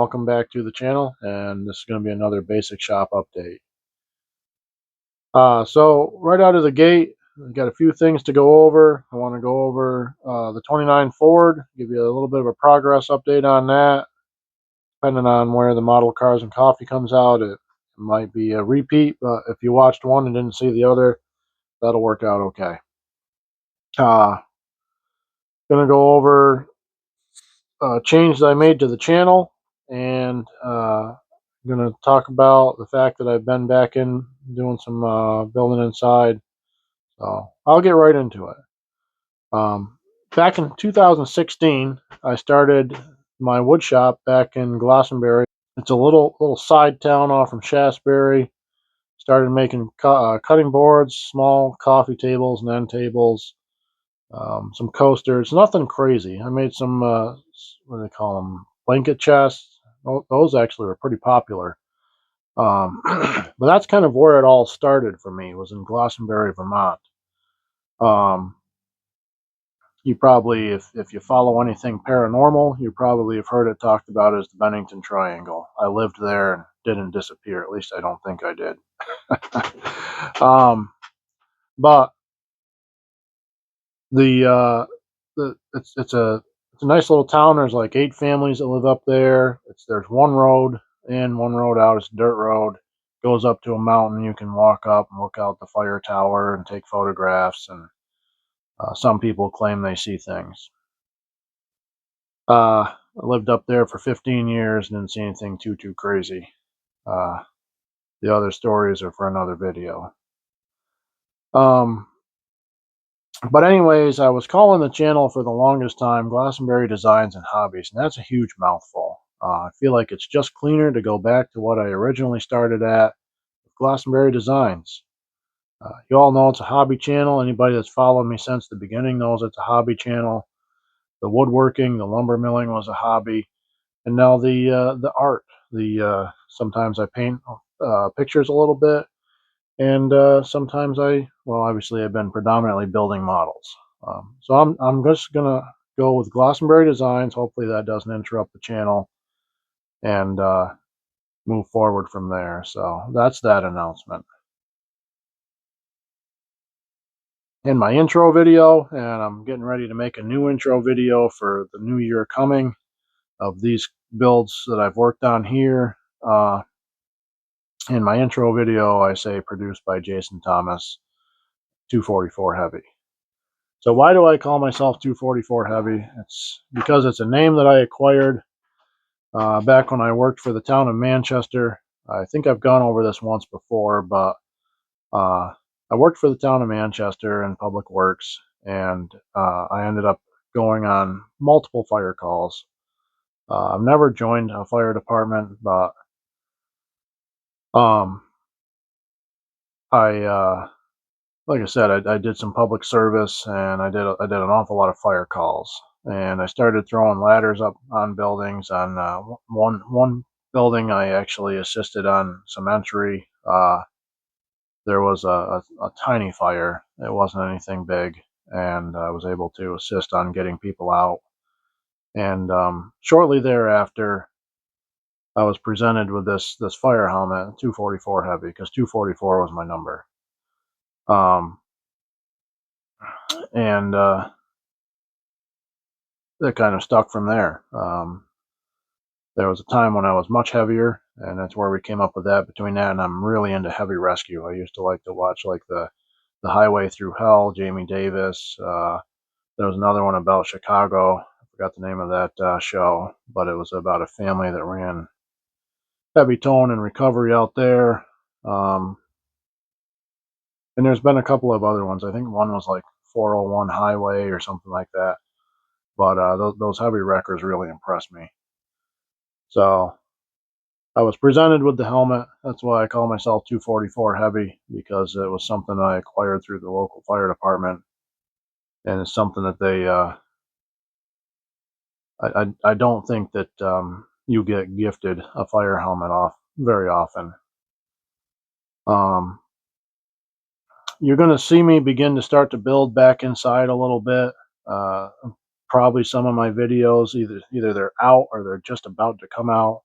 welcome back to the channel, and this is going to be another basic shop update. So right out of the gate, I've got a few things to go over. I want to go over the 29 Ford, give you a little bit of a progress update on that. Depending on where the model Cars and Coffee comes out, it might be a repeat, but if you watched one and didn't see the other, that'll work out okay. Gonna go over changes I made to the channel, and I'm going to talk about the fact that I've been back in doing some building inside. So I'll get right into it. Back in 2016, I started my wood shop back in Glastenbury. It's a little side town off from Shaftesbury. Started making cutting boards, small coffee tables and end tables, some coasters, nothing crazy. I made some, what do they call them, blanket chests. Those actually were pretty popular. But that's kind of where it all started for me, was in Glastenbury, Vermont. You probably, if you follow anything paranormal, you probably have heard it talked about as the Bennington Triangle. I lived there and didn't disappear. At least I don't think I did. But it's a nice little town. There's like 8 families that live up there. There's one road in, one road out. It's a dirt road. Goes up to a mountain. You can walk up and look out the fire tower and take photographs. And some people claim they see things. I lived up there for 15 years and didn't see anything too crazy. The other stories are for another video. But anyways, I was calling the channel for the longest time Glastenbury Designs and Hobbies, and that's a huge mouthful. I feel like it's just cleaner to go back to what I originally started at, Glastenbury Designs. You all know it's a hobby channel. Anybody that's followed me since the beginning knows it's a hobby channel. The woodworking, the lumber milling was a hobby, and now the art. Sometimes I paint pictures a little bit, and sometimes obviously I've been predominantly building models. So I'm just gonna go with Glastenbury Designs. Hopefully that doesn't interrupt the channel, and move forward from there. So that's that announcement. In my intro video, and I'm getting ready to make a new intro video for the new year coming, of these builds that I've worked on here. In my intro video, I say produced by Jason Thomas, 244 Heavy. So why do I call myself 244 Heavy? It's because it's a name that I acquired back when I worked for the town of Manchester. I think I've gone over this once before, but I worked for the town of Manchester in Public Works, and I ended up going on multiple fire calls. I've never joined a fire department, but like I said, I did some public service, and I did an awful lot of fire calls, and I started throwing ladders up on buildings. On one building, I actually assisted on some entry. There was a tiny fire. It wasn't anything big, and I was able to assist on getting people out. And shortly thereafter, I was presented with this fire helmet, 244 Heavy, because 244 was my number. And that kind of stuck from there. There was a time when I was much heavier, and that's where we came up with that. Between that and I'm really into heavy rescue. I used to like to watch like the Highway Through Hell, Jamie Davis. There was another one about Chicago. I forgot the name of that show, but it was about a family that ran heavy towing and recovery out there. And there's been a couple of other ones. I think one was like 401 Highway or something like that. But those heavy wreckers really impressed me. So I was presented with the helmet. That's why I call myself 244 Heavy, because it was something I acquired through the local fire department, and it's something that they. I don't think that you get gifted a fire helmet off very often. You're going to see me begin to start to build back inside a little bit. Probably some of my videos, either they're out or they're just about to come out.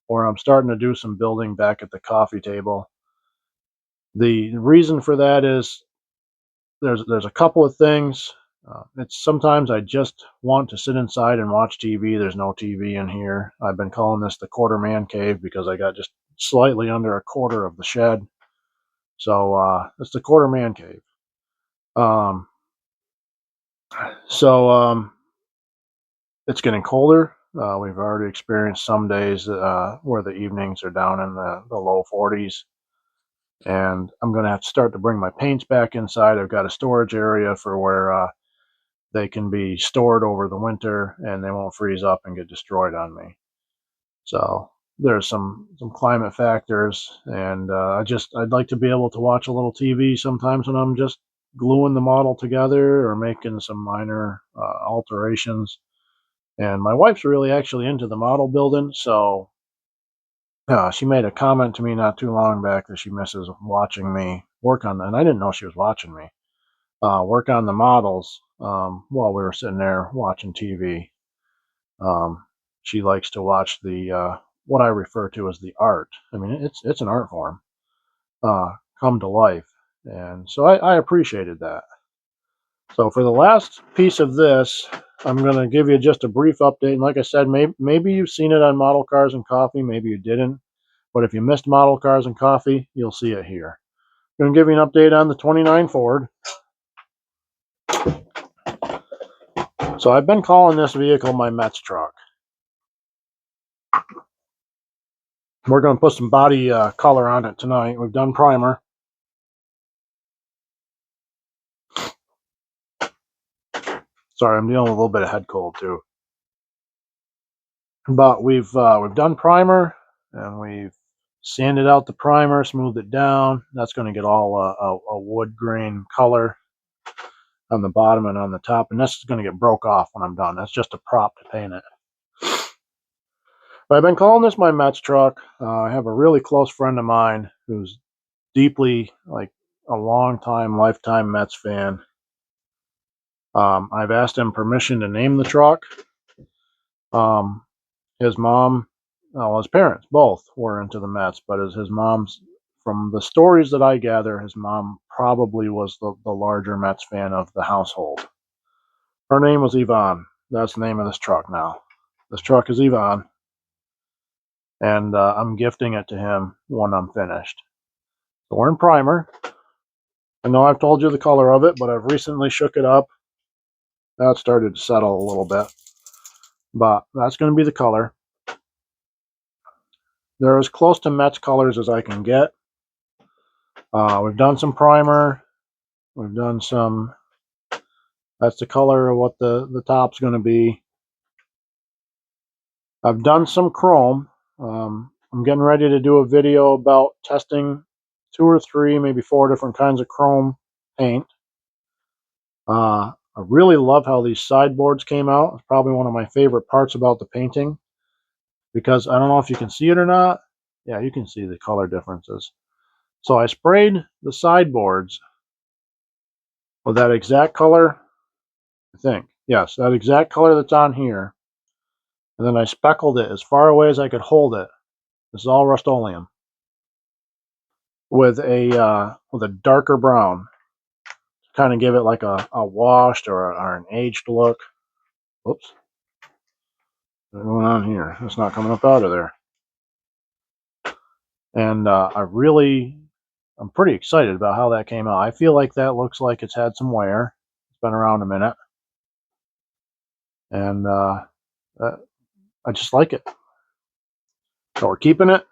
or I'm starting to do some building back at the coffee table. The reason for that is there's a couple of things. It's sometimes I just want to sit inside and watch TV. There's no TV in here. I've been calling this the quarter man cave because I got just slightly under a quarter of the shed. So it's the quarter man cave. Um, so it's getting colder. We've already experienced some days where the evenings are down in the low 40s. And I'm going to have to start to bring my paints back inside. I've got a storage area for where they can be stored over the winter and they won't freeze up and get destroyed on me. So there's some climate factors, and I'd like to be able to watch a little TV sometimes when I'm just gluing the model together or making some minor alterations. And my wife's really actually into the model building, so she made a comment to me not too long back that she misses watching me work on that. And I didn't know she was watching me work on the models while we were sitting there watching TV. Um, she likes to watch the what I refer to as the art. I mean, it's an art form come to life, and so I appreciated that. So for the last piece of this, I'm going to give you just a brief update. And like I said, maybe you've seen it on Model Cars and Coffee, maybe you didn't. But if you missed Model Cars and Coffee, you'll see it here. I'm going to give you an update on the 29 Ford. So I've been calling this vehicle my Mets truck. We're going to put some body color on it tonight. We've done primer. Sorry, I'm dealing with a little bit of head cold too. But we've done primer, and we've sanded out the primer, smoothed it down. That's going to get all a wood grain color on the bottom and on the top, and this is going to get broke off when I'm done. That's just a prop to paint it. But I've been calling this my Mets truck. I have a really close friend of mine who's deeply, like, a long time, lifetime Mets fan. I've asked him permission to name the truck. His mom, well, his parents both were into the Mets, but as his mom's, from the stories that I gather, his mom probably was the larger Mets fan of the household. Her name was Yvonne. That's the name of this truck now. This truck is Yvonne, and I'm gifting it to him when I'm finished. So we're in primer. I know I've told you the color of it, but I've recently shook it up. Now it started to settle a little bit, but that's going to be the color. They're as close to Mets colors as I can get. We've done some primer. We've done some, that's the color of what the top's going to be. I've done some chrome. I'm getting ready to do a video about testing 2 or 3, maybe 4 different kinds of chrome paint. I really love how these sideboards came out. It's probably one of my favorite parts about the painting, because I don't know if you can see it or not. Yeah, you can see the color differences. So I sprayed the sideboards with that exact color, I think. Yes, that exact color that's on here. And then I speckled it as far away as I could hold it. This is all Rust-Oleum. With a darker brown. To kind of give it like a washed or an aged look. Whoops. What's going on here? It's not coming up out of there. And I'm pretty excited about how that came out. I feel like that looks like it's had some wear. It's been around a minute. And I just like it. So we're keeping it.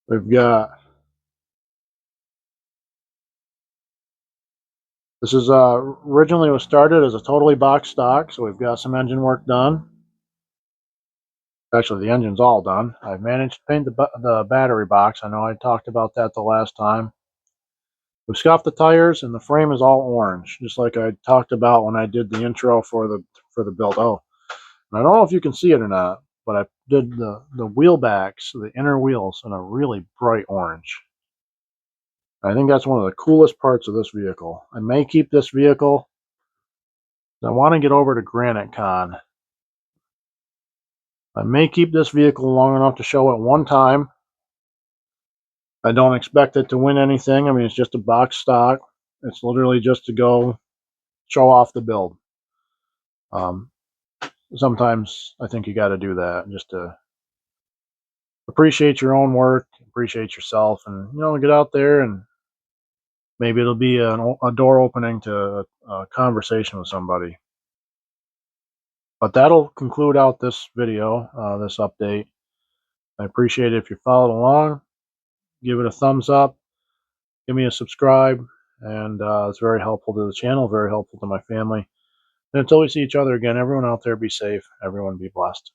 We've got, this is originally was started as a totally box stock, so we've got some engine work done. Actually, the engine's all done. I've managed to paint the battery box. I know I talked about that the last time. We've scuffed the tires, and the frame is all orange, just like I talked about when I did the intro for the build. Oh, and I don't know if you can see it or not, but I did the wheel backs, the inner wheels, in a really bright orange. I think that's one of the coolest parts of this vehicle. I may keep this vehicle. I want to get over to Granite Con I may keep this vehicle long enough to show it one time. I don't expect it to win anything. I mean, it's just a box stock. It's literally just to go show off the build. Um, Sometimes I think you got to do that just to appreciate your own work, appreciate yourself, and get out there and maybe it'll be a door opening to a conversation with somebody. But that'll conclude out this video, this update. I appreciate it if you followed along. Give it a thumbs up, give me a subscribe, and it's very helpful to the channel, very helpful to my family. And until we see each other again, everyone out there be safe, everyone be blessed.